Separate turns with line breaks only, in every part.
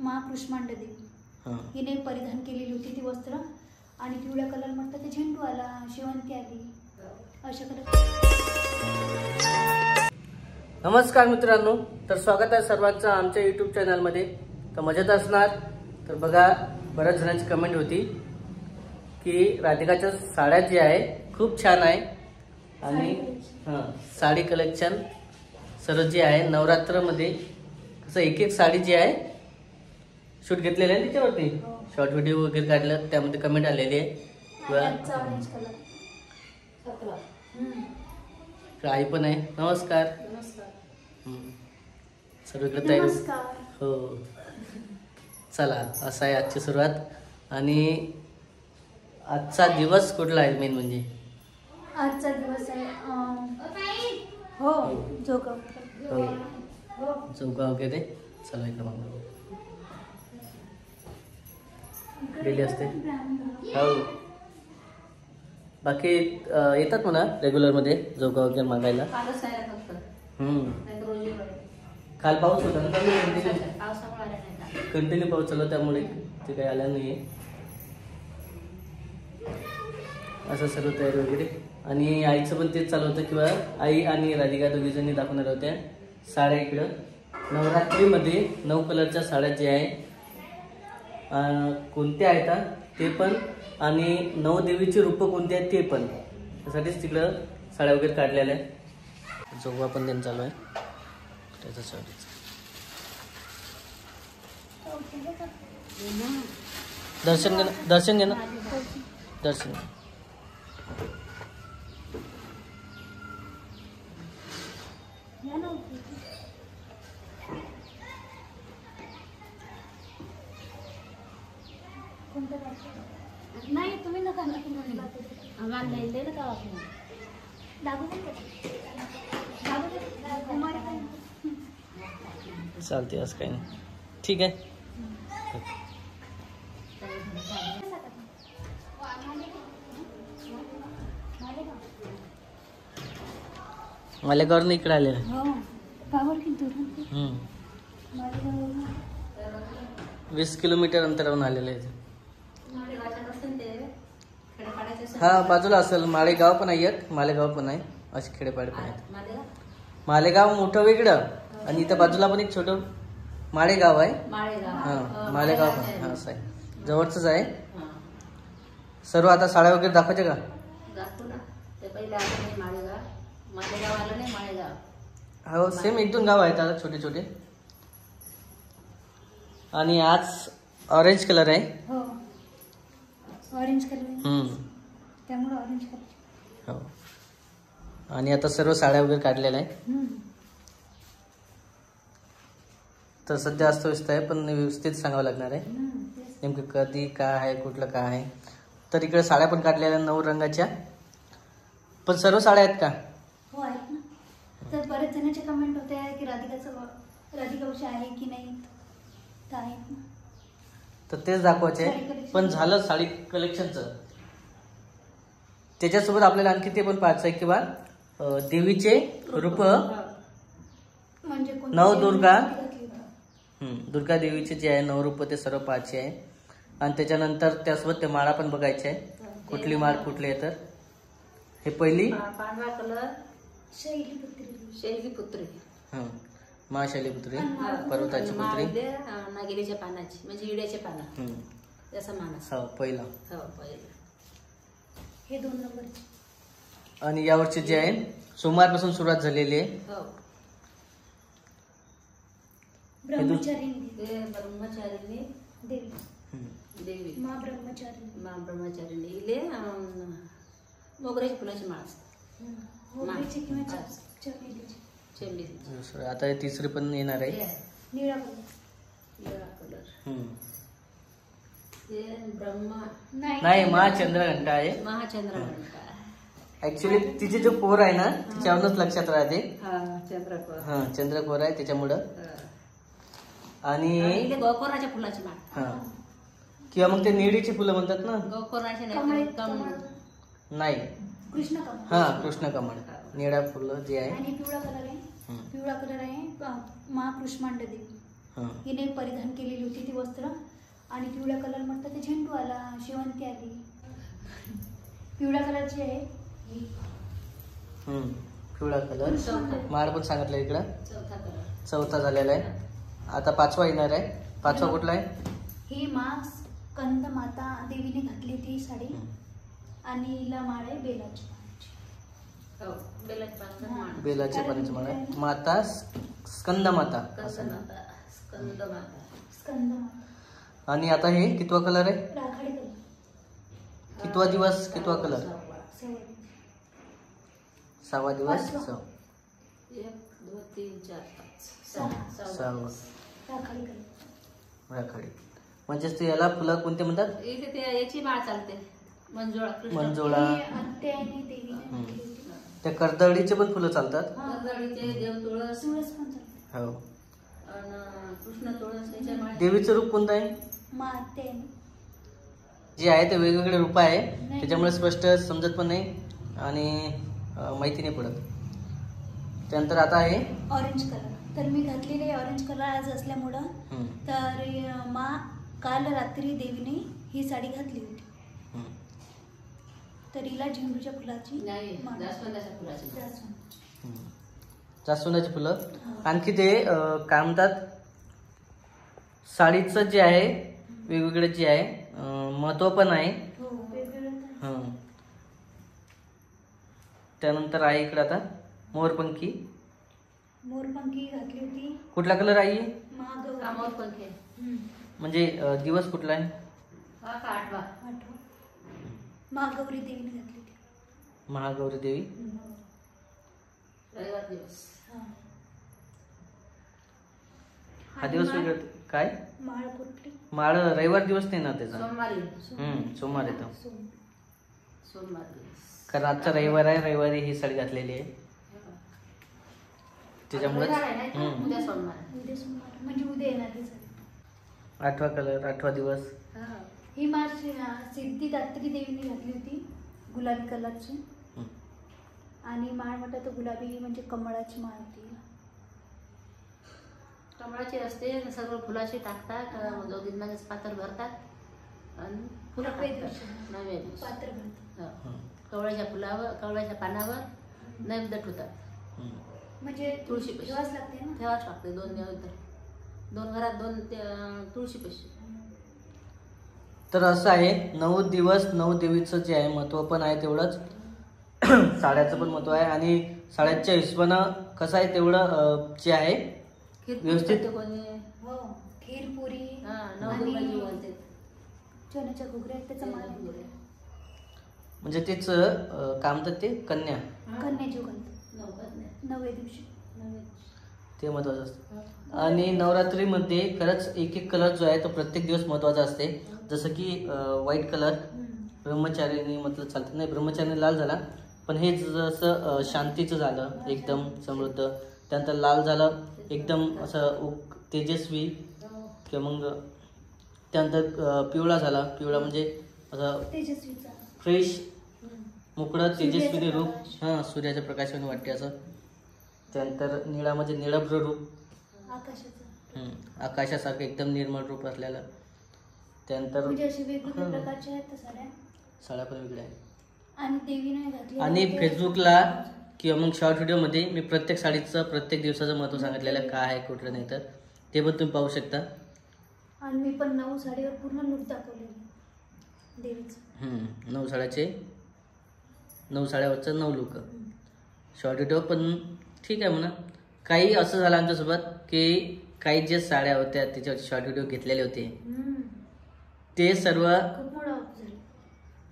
महाकृष्मांड देवी हिने परिधान केलेली होती ती वस्त्र आणि पिवळ्या कलर म्हटलं ते झेंडू आला, शेवंती आली अशा कलर.
नमस्कार मित्रांनो, तर स्वागत आहे सर्वांचं आमच्या यूट्यूब चॅनलमध्ये. तर मजेत असणार. तर बघा, बऱ्याच जणांची कमेंट होती की राधिकाच्या साड्या जी आहे खूप छान आहे आणि साडी कलेक्शन सर्व जे आहे नवरात्रमध्ये कसं एक एक साडी जी आहे शूट घेतलेलं आहे त्याच्यावरती शॉर्ट व्हिडिओ वगैरे काढलं, त्यामध्ये कमेंट आलेली आहे. आई पण आहे. नमस्कार. सर्वीकडे तयारी हो. चला, असं आहे आजची सुरुवात. आणि आजचा दिवस कुठला आहे मेन म्हणजे
आजचा दिवस आहे हो जोगाव
वगैरे. चला इकडं मग डेली असते हो. बाकी येतात म्हणा रेग्युलर मध्ये जोगा वगैरे मागायला. काल पाऊस होता ना, कंटिन्यू पाऊस चालला त्यामुळे ते काही आल्या नाहीये. असं सर्व तयारी वगैरे. आणि आईचं पण तेच चालू होतं किंवा आई आणि राधिका दोघी जणी दाखवणार होत्या साड्या. इकडं नवरात्रीमध्ये 9 कलरच्या साड्या ज्या आहे कोणत्या आहेत ते पण, आणि 9 देवीची रूपं कोणती आहेत ते पण, त्यासाठीच तिकडं साड्या वगैरे काढलेल्या आहे. जोगवा पण त्यांना चालू आहे त्याच्यासाठी. दर्शन घे ना, दर्शन घे ना, दर्शन.
नाही तुम्ही नका
चालते, असं काही नाही. ठीक आहे. मालेगाववरून इकडे आलेलं आहे. 20 किलोमीटर अंतरावरून आलेलं आहे. हा, बाजूला असेल. माळेगाव पण आहे, एक मालेगाव पण आहे, असे खेडेपाडे पण आहेत. मालेगाव मोठं वेगळं आणि इथं बाजूला पण एक छोटं माळेगाव आहे. हा, मालेगाव पण हा असं आहे, जवळच आहे. सर्व आता साड्या वगैरे दाखवायचे का? हो, सेम 1-2 गाव आहेत आता छोटे छोटे. आणि आज ऑरेंज कलर आहे.
हो, ऑरेंज कलर त्यामुळे ऑरेंज कलर.
हो. आणि आता सर्व साड्या वगैरे काढलेल्या आहे. तर सध्या अस्तव्यस्त आहे, पण व्यवस्थित सांगावं लागणार आहे नेमकं कधी काय आहे, कुठलं काय आहे. तर इकडे साड्या पण काढलेल्या 9 रंगाच्या. पण सर्व साड्या आहेत का?
हो, आहेत ना. तर बरेच जणांचे कमेंट होते की राधिकाची आहे की नाही, तर आहेत ना.
तर तेच दाखवायचे. पण झालं साडी कलेक्शनचं, त्याच्यासोबत आपल्याला आणखी ते पण पाहायचं आहे किंवा देवीचे रूप
म्हणजे
नवदुर्गा दुर्गा देवीचे जे आहे 9 रूप ते सर्व पाहायचे आहे. आणि त्याच्यानंतर त्यासोबत ते माळा पण बघायचे आहे, कुठली माळ कुठली आहे. तर हे पहिली
पांढरा कलर शैलीपुत्री,
महाशैलीपुत्री, पर्वताची पुत्री,
नागिरीच्या पानाची म्हणजे इड्याच्या पाना जसा मानस.
हो, पहिला.
हो, पहिला.
हे 2 नंबरचे.
आणि यावर्षी जे आहे सोमवारपासून सुरुवात झालेली आहे.
हो,
ब्रह्मचारिणी
देवी
मा ब्रह्मचारिणी
इले मोगऱ्याची फुलाची माळ
असते. आता हे तिसरी पण येणार आहे.
निळा
कलर. ब्रह्मा
नाही, महाचंद्रघंटा आहे.
महाचंद्रघंटा.
ऍक्च्युली तिचे जो कोर आहे ना त्याच्यावरूनच लक्षात राहते. चंद्रकोर आहे त्याच्यामुळं. आणि
गोकोराच्या फुलाची माळ.
किंवा मग ते निळीची फुलं म्हणतात ना.
गोकोराचे
नाही,
कृष्ण
कृष्णकमळ. निळा फुलं जे आहे.
आणि पिवळा कलर आहे महाकृष्मांड देवी हिने परिधान केलेली होती ती आणि पिवळा कलर म्हटलं ते झेंडू आला, शेवंती आली. पिवळ्या कलरची आहे ही.
पिवळा कलर. माळ पण सांगितलं इकडं.
चौथा कलर.
चौथा झालेला आहे. आता 5वा येणार आहे. 5वा कुठला आहे?
ही माळ स्कंद माता देवीने घातली होती साडी आणि हिला माळ आहे बेलाची पानाची.
हो, बेलाची पानाची माळ.
बेलाची पानाची माळ आहे. माता स्कंद माता.
स्कंद माता. स्कंद माता.
स्कंद माता.
आणि आता हे कितवा कलर आहे?
राखाडी कलर.
कितवा दिवस, कितवा कलर?
सवय.
6वा दिवस.
1 2 3 4 5
6.
6वा.
राखाडी कलर.
राखाडी. म्हणजेच ते याला फुलं कोणते म्हणतात?
इथे ते याची माळ चालते. मंजुळा. कृष्ण.
मंजुळा.
ही आत्याने देवीने घातली होती.
त्या कर्दळीचे पण फुलं चालतात.
कर्दळीचे, देव तुळस.
तुळस पण चालते.
हो.
आणि कृष्ण तुळस याच्या माळ.
देवीचं रूप कोणतं आहे?
आत्याने.
जे आहे ते वेगवेगळे रूप आहे, त्याच्यामुळे स्पष्ट समजत पण नाही आणि माहिती नाही पडत. त्यानंतर आता आहे
ऑरेंज कलर. तर मी घातलेले ऑरेंज कलर आज असल्यामुळं तर काल रात्री देवीने ही साडी घातली होती. तर हिला झेंडूच्या फुलाची
नाही,
माळ.
जास्वंदाच्या फुलाची.
जास्वंद.
जास्वंदाची फुलं. आणखी ते काय म्हणतात, साडीचं जे आहे वेगवेगळं जे आहे महत्व पण आहे.
हो, वेगवेगळं.
त्यानंतर आहे इकडे आता मोरपंखी.
मोरपंखी घातली होती.
कुठला कलर आहे?
महागौरी.
कामावर पंखे.
म्हणजे दिवस कुठला आहे?
हा का 8वा.
आठवा. महागौरी देवीने घातली होती.
महागौरी देवी.
रविवार दिवस.
हा दिवस वेगळा काय?
माळ कुठली?
माळ रविवार दिवस नाही ना त्याचा.
सोमवारी.
सोमवार येतो.
सोमवार दिवस.
कारण आजचा रविवार आहे, रविवारी ही साडी घातलेली आहे त्याच्यामुळे.
उद्या सोमवार.
उद्या सोमवार म्हणजे उद्या येणार ही साडी.
8वा कलर, 8वा दिवस.
ही माळ सिद्धिदात्री देवीने घातली होती, गुलाबी कलरची. आणि माळ म्हटलं तर गुलाबी म्हणजे कमळाची माळ होती.
कमळाची असते, सर्व फुलाची टाकतात, जोगींमध्येच पात्र भरतात आणि फुलं टाकतात. नव्या दिवस
पात्र भरतात.
कवळ्याच्या फुलावर, कवळ्याच्या पानावर नैवेद्य ठेवतात.
म्हणजे
तुळशी पैसे
ठेवाच लागते ना.
ठेवाच लागते. 2 नैवेद्य, 2 घरात 2 तुळशी पैसे.
तर असं आहे, 9 दिवस 9 देवीचं जे आहे महत्व पण आहे तेवढंच साड्याचं पण महत्व आहे. आणि साड्याच्या हिशोबानं कसं आहे तेवढं जे आहे व्यवस्थित.
हो, खीर पुरी
आणि
चण्याच्या घुगऱ्या त्याचा माळ.
म्हणजे तेच काय म्हणतात ते कन्या.
कन्याची घालतात 9व्या दिवशी.
ते महत्वाचं असतं. आणि नवरात्रीमध्ये खरंच एक एक कलर जो आहे तो प्रत्येक दिवस महत्वाचा असते. जसं की व्हाईट कलर ब्रह्मचारिणी म्हटलं चालतं, नाही ब्रह्मचारिणी लाल झाला, पण हे जसं शांतीचं झालं एकदम समृद्ध. त्यानंतर लाल झालं एकदम असं तेजस्वी, किंवा मग त्यानंतर पिवळा झाला. पिवळा म्हणजे असं
तेजस्वीचा
फ्रेश मोकळं तेजस्वी रूप. सूर्याच्या प्रकाशाने वाटते असं. त्यानंतर निळा म्हणजे निळभ्र रूप,
आकाशाचं.
आकाशासारखं एकदम निर्मळ रूप असलेलं. त्यानंतर
म्हणजे अशी वेगवेगळ्या प्रकारच्या आहेत साड्या.
साड्या पण वेगळ्या आहेत.
आणि देवीने घातली.
आणि फेसबुकला किंवा मग शॉर्ट व्हिडिओमध्ये मी प्रत्येक साडीचं प्रत्येक दिवसाचं महत्त्व सांगितलेलं आहे, काय आहे कुठलं नाही, तर ते पण तुम्ही पाहू शकता.
आणि मी पण 9 साडीवर पूर्ण लूक दाखवलेली देवीचं.
9 साड्याचे 9 साड्यावरचं 9 लुक. शॉर्ट व्हिडिओ पण ठीक आहे म्हणा. काही असं झालं आमच्यासोबत की काही जे साड्या होत्या त्याच्यावर शॉर्ट व्हिडिओ घेतलेले होते ते सर्व
खूप मोठा झाले.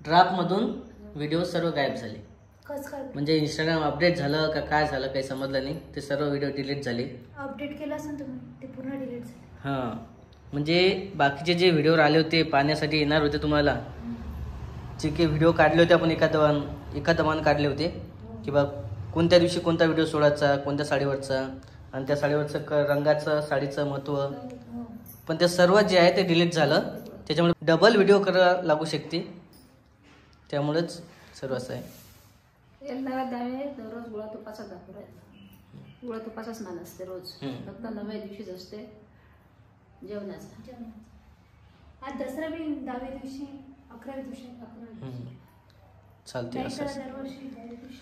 ड्राफ्टमधून व्हिडिओ सर्व गायब झाले.
कसं काय?
म्हणजे इंस्टाग्राम अपडेट झालं का काय झालं काही समजलं नाही. ते सर्व व्हिडिओ डिलीट झाले.
अपडेट केलं असेल तुम्ही, ते पूर्ण डिलीट झाले.
म्हणजे बाकीचे जे व्हिडिओ आले होते पाहण्यासाठी येणार होते तुम्हाला, जे काही व्हिडिओ काढले होते आपण एका दमान काढले होते की बा कोणत्या दिवशी कोणता व्हिडिओ सोडायचा, कोणत्या साडीवरचा, आणि त्या साडीवरचं रंगाचं साडीचं महत्त्व, पण ते सर्व जे आहे ते डिलीट झालं. त्याच्यामुळे डबल व्हिडिओ करायला लागू शकते. त्यामुळेच सर्व असं आहे.
रोज गुळा तुपाचा दाखवला. गुळा तुपाचा स्नान असते रोज, फक्त 9व्या दिवशीच असते जेवणाचा.
आज दसरा बी 10व्या दिवशी 11व्या दिवशी
चालते
नाही
असं
तर
असं.
दरवर्षी 10व्या दिवशी.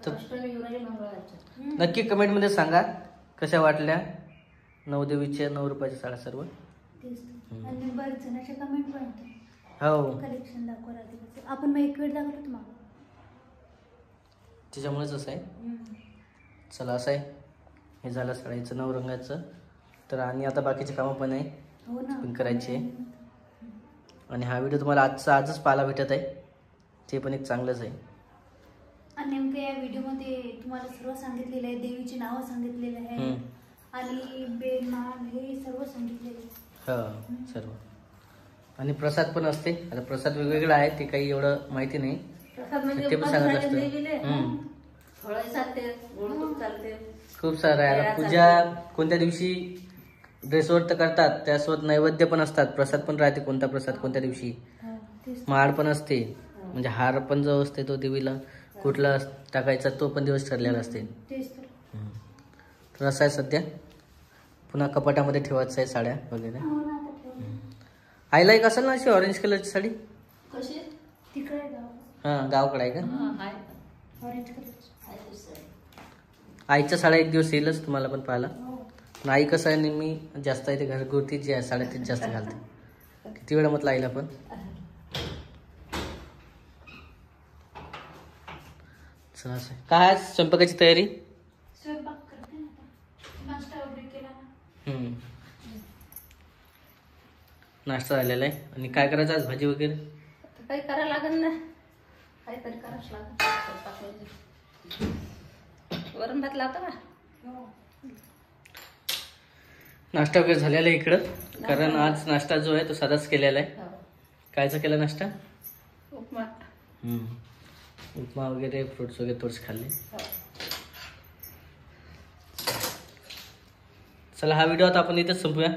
तर
अष्टमी युवराजी मंगळवारच्या.
नक्की कमेंटमध्ये सांगा कशा वाटल्या नवदेवीच्या 9 रुपयाच्या साड्या सर्व.
तेच तर. आणि बरेच जणांच्या कमेंट पण होते
हो
कलेक्शन दाखवा राधिकाचं. आपण मग एक वेळ दाखवलं तुम्हाला.
त्याच्यामुळेच असं आहे. चला असं आहे, हे झालं साडीचं 9 रंगाचं. तर आणि आता बाकीचे कामं पण आहे
हो ना
पण करायची आहे. आणि हा व्हिडिओ तुम्हाला आजच पाहायला भेटत आहे, ते पण एक चांगलंच आहे.
आणि नेमकं या व्हिडिओमध्ये तुम्हाला सर्व सांगितलेलं आहे, देवीची नावं सांगितलेलं आहे आणि बेल माळ हे सर्व सांगितलेलं आहे.
हो सर्व. आणि प्रसाद पण असते. आता प्रसाद वेगवेगळा आहे, ते काही एवढं माहिती नाही.
प्रसाद म्हणजे
ते पण
उपास
सांगितलं
झाले
असतं.
देवीले. फळं चालते, गोड तूप चालते.
खूप सारं आहे. आता पूजा कोणत्या दिवशी ड्रेसवर तर करतात, त्यासोबत नैवेद्य पण असतात, प्रसाद पण राहते, कोणता प्रसाद कोणत्या दिवशी.
हो, तेच.
माळ पण असते, म्हणजे हार पण जो असते तो देवीला कुठला टाकायचा तो पण दिवस ठरलेला असते.
तेच तर.
तर असं आहे सध्या. पुन्हा कपाटामध्ये ठेवायचं आहे साड्या वगैरे.
हो ना, आता ठेवलं.
आईला एक असेल ना अशी ऑरेंज कलरची साडी.
कशी?
तिकडे गाव
हां गावाकडे आहे का.
हाय.
ऑरेंज कलरची.
हाय दुसरं.
आईच्या साड्या एक दिवस येईलच तुम्हाला पण पाहायला.
हो.
पण आई कसं आहे नेहमी जास्त आहे ते घरगुती जे आहे साड्या तेच जास्त घालते. किती वेळा म्हटलं आईला पण. चला असं आहे. काय आज स्वयंपाकाची तयारी.
स्वयंपाक करते ना आता. नाश्ता वगैरे केला ना.
नाश्ता झालेला आहे. आणि काय करायचं आज भाजी वगैरे.
आता काही करावं लागेल ना, काहीतरी करावंच लागेल स्वयंपाक म्हणजे. वरण भात लावता का.
हो.
नाश्ता वगैरे झालेला आहे इकडं, कारण आज नाश्ता जो आहे तो साधाच केलेला आहे.
हो.
कायचा केला नाश्ता.
उपमा.
उपमा वगैरे फ्रुट्स वगैरे थोडेसे खाल्ले.
हो.
चला हा व्हिडिओ आता आपण इथेच संपूया.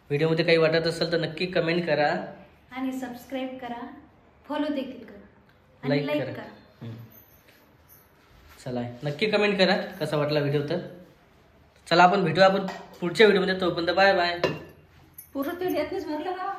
व्हिडिओमध्ये काही वाटत असेल तर नक्की कमेंट करा
आणि सबस्क्राईब करा, फॉलो देखील करा आणि
लाईक
लाईक
करा.
करा.
चला नक्की कमेंट करा कसा वाटला व्हिडिओ. तर चला आपण भेटू आपण पुढच्या व्हिडिओमध्ये. तोपर्यंत बाय बाय.
पुरं तेल येत नाहीच भरलं का.